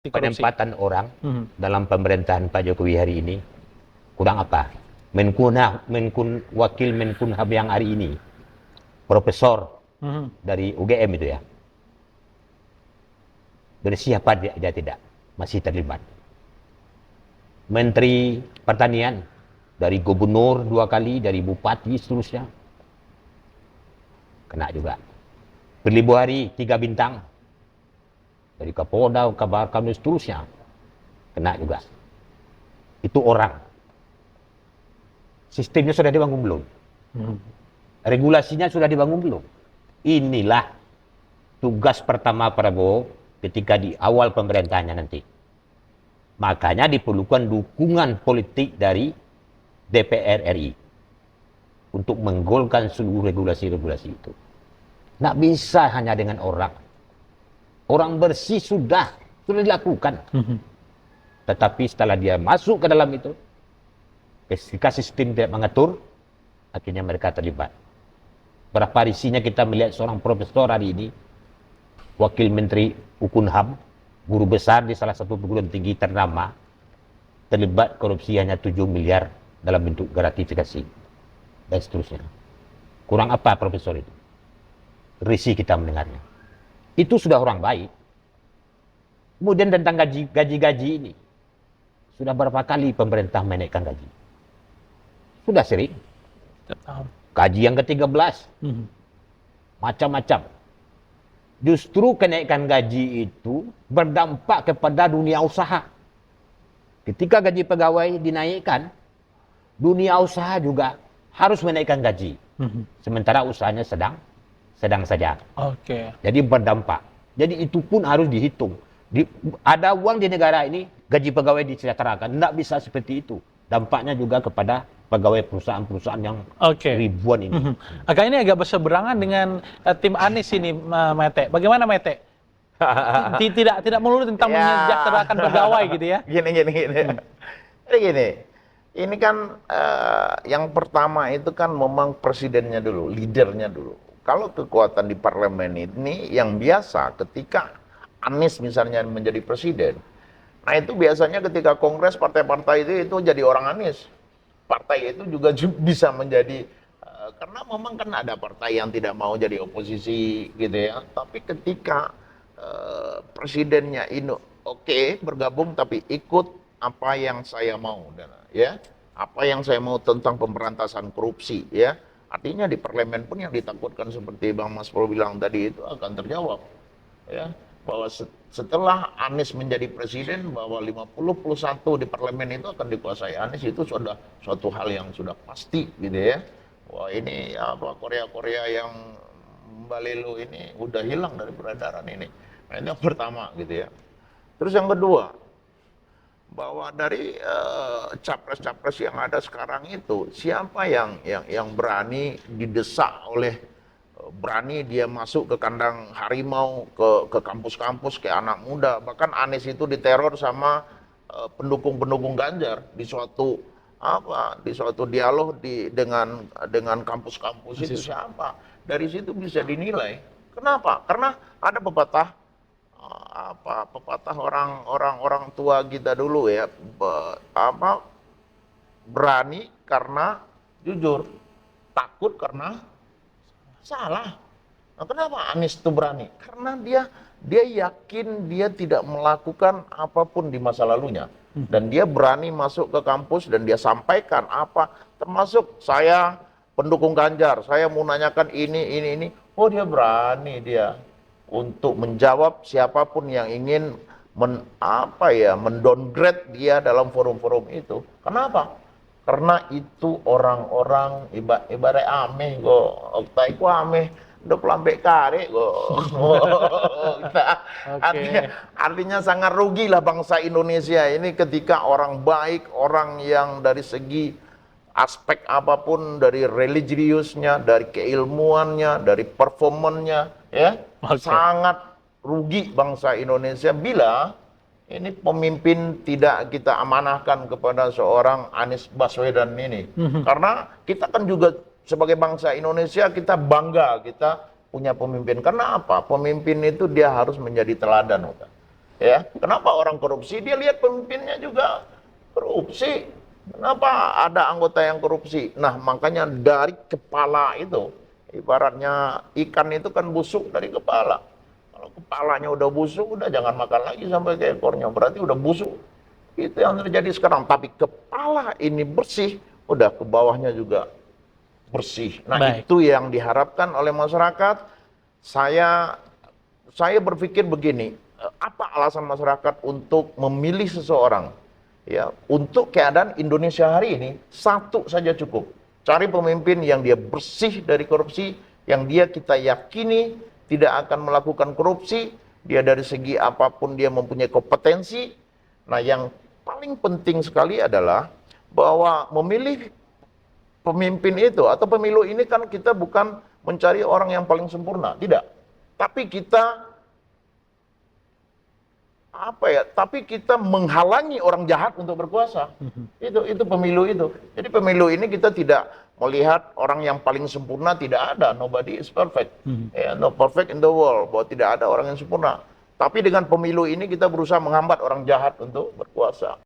Penempatan orang dalam pemerintahan Pak Jokowi hari ini kurang apa? Wakil Menkumham yang hari ini profesor dari UGM itu ya. Bersih apa dia tidak? Masih terlibat. Menteri Pertanian dari gubernur 2 kali, dari bupati seterusnya. Kena juga. Firly Bahuri 3 bintang. Dari Kapolda, Kabar Kamil seterusnya. Kena juga. Itu orang. Sistemnya sudah dibangun belum? Regulasinya sudah dibangun belum? Inilah tugas pertama Prabowo ketika di awal pemerintahannya nanti. Makanya diperlukan dukungan politik dari DPR RI untuk menggolkan seluruh regulasi-regulasi itu. Nggak bisa hanya dengan orang. Orang bersih sudah dilakukan. Tetapi setelah dia masuk ke dalam itu, ketika sistem tidak mengatur, akhirnya mereka terlibat. Berapa risinya kita melihat seorang profesor hari ini, wakil menteri Hukum, guru besar di salah satu perguruan tinggi ternama, terlibat korupsi hanya 7 miliar dalam bentuk gratifikasi, dan seterusnya. Kurang apa profesor itu? Risih kita mendengarnya. Itu sudah orang baik. Kemudian tentang gaji-gaji ini. Sudah berapa kali pemerintah menaikkan gaji? Sudah sering. Gaji yang ke-13. Macam-macam. Justru kenaikan gaji itu berdampak kepada dunia usaha. Ketika gaji pegawai dinaikkan, dunia usaha juga harus menaikkan gaji. Sementara usahanya sedang saja. Jadi berdampak. Jadi itu pun harus dihitung. Ada uang di negara ini, gaji pegawai disejahterakan. Tidak bisa seperti itu. Dampaknya juga kepada pegawai perusahaan-perusahaan yang ribuan ini. Agak berseberangan dengan tim Anies ini, Mete. Bagaimana, Mete? Tidak melulu tentang menyejahterakan pegawai gitu ya? Gini. Ini kan yang pertama itu kan memang presidennya dulu, leadernya dulu. Kalau kekuatan di parlemen ini yang biasa ketika Anies misalnya menjadi presiden, nah itu biasanya ketika kongres partai-partai itu jadi orang Anies. Partai itu juga bisa menjadi, karena memang kan ada partai yang tidak mau jadi oposisi gitu ya. Tapi ketika presidennya ini bergabung tapi ikut apa yang saya mau, ya apa yang saya mau tentang pemberantasan korupsi ya. Artinya di parlemen pun yang ditakutkan seperti Bang Mas Pro bilang tadi itu akan terjawab. Ya, bahwa setelah Anies menjadi presiden, bahwa 50+1 di parlemen itu akan dikuasai Anies, itu sudah suatu hal yang sudah pasti gitu ya. Wah ini apa Korea-Korea yang Balelo ini udah hilang dari peredaran ini. Nah ini yang pertama gitu ya. Terus yang kedua, bahwa dari capres-capres yang ada sekarang itu siapa yang berani didesak oleh berani dia masuk ke kandang harimau, ke kampus-kampus ke anak muda. Bahkan Anies itu diteror sama pendukung-pendukung Ganjar di suatu dialog dengan kampus-kampus itu siapa. Dari situ bisa dinilai. Kenapa? Karena ada pepatah orang tua kita dulu ya, berani karena jujur, takut karena salah. Nah, kenapa Anies itu berani? Karena dia yakin dia tidak melakukan apapun di masa lalunya, dan dia berani masuk ke kampus dan dia sampaikan apa, termasuk saya pendukung Ganjar, saya mau nanyakan ini. Oh dia berani dia untuk menjawab siapapun yang ingin mendowngrade dia dalam forum-forum itu. Kenapa? Karena itu orang-orang ibarat ameh go, oktai ku ameh, udah pelambek kare go. Artinya sangat rugilah bangsa Indonesia ini ketika orang baik, orang yang dari segi aspek apapun, dari religiusnya, dari keilmuannya, dari performannya, ya. Sangat rugi bangsa Indonesia bila ini pemimpin tidak kita amanahkan kepada seorang Anies Baswedan ini. Karena kita kan juga sebagai bangsa Indonesia kita bangga kita punya pemimpin. Karena apa? Pemimpin itu dia harus menjadi teladan. Ya, kenapa orang korupsi? Dia lihat pemimpinnya juga korupsi. Kenapa ada anggota yang korupsi? Nah, makanya dari kepala itu, ibaratnya ikan itu kan busuk dari kepala. Kalau kepalanya udah busuk, udah jangan makan lagi sampai ke ekornya. Berarti udah busuk. Itu yang terjadi sekarang. Tapi kepala ini bersih, udah ke bawahnya juga bersih. Nah, Baik. itu yang diharapkan oleh masyarakat. Saya berpikir begini, apa alasan masyarakat untuk memilih seseorang? Ya, untuk keadaan Indonesia hari ini, satu saja cukup. Cari pemimpin yang dia bersih dari korupsi, yang dia kita yakini tidak akan melakukan korupsi, dia dari segi apapun dia mempunyai kompetensi. Nah, yang paling penting sekali adalah bahwa memilih pemimpin itu atau pemilu ini kan kita bukan mencari orang yang paling sempurna, tidak. Tapi kita Tapi kita menghalangi orang jahat untuk berkuasa. Itu pemilu itu. Jadi pemilu ini kita tidak melihat orang yang paling sempurna, tidak ada. Nobody is perfect. Ya, no perfect in the world. Bahwa tidak ada orang yang sempurna. Tapi dengan pemilu ini kita berusaha menghambat orang jahat untuk berkuasa.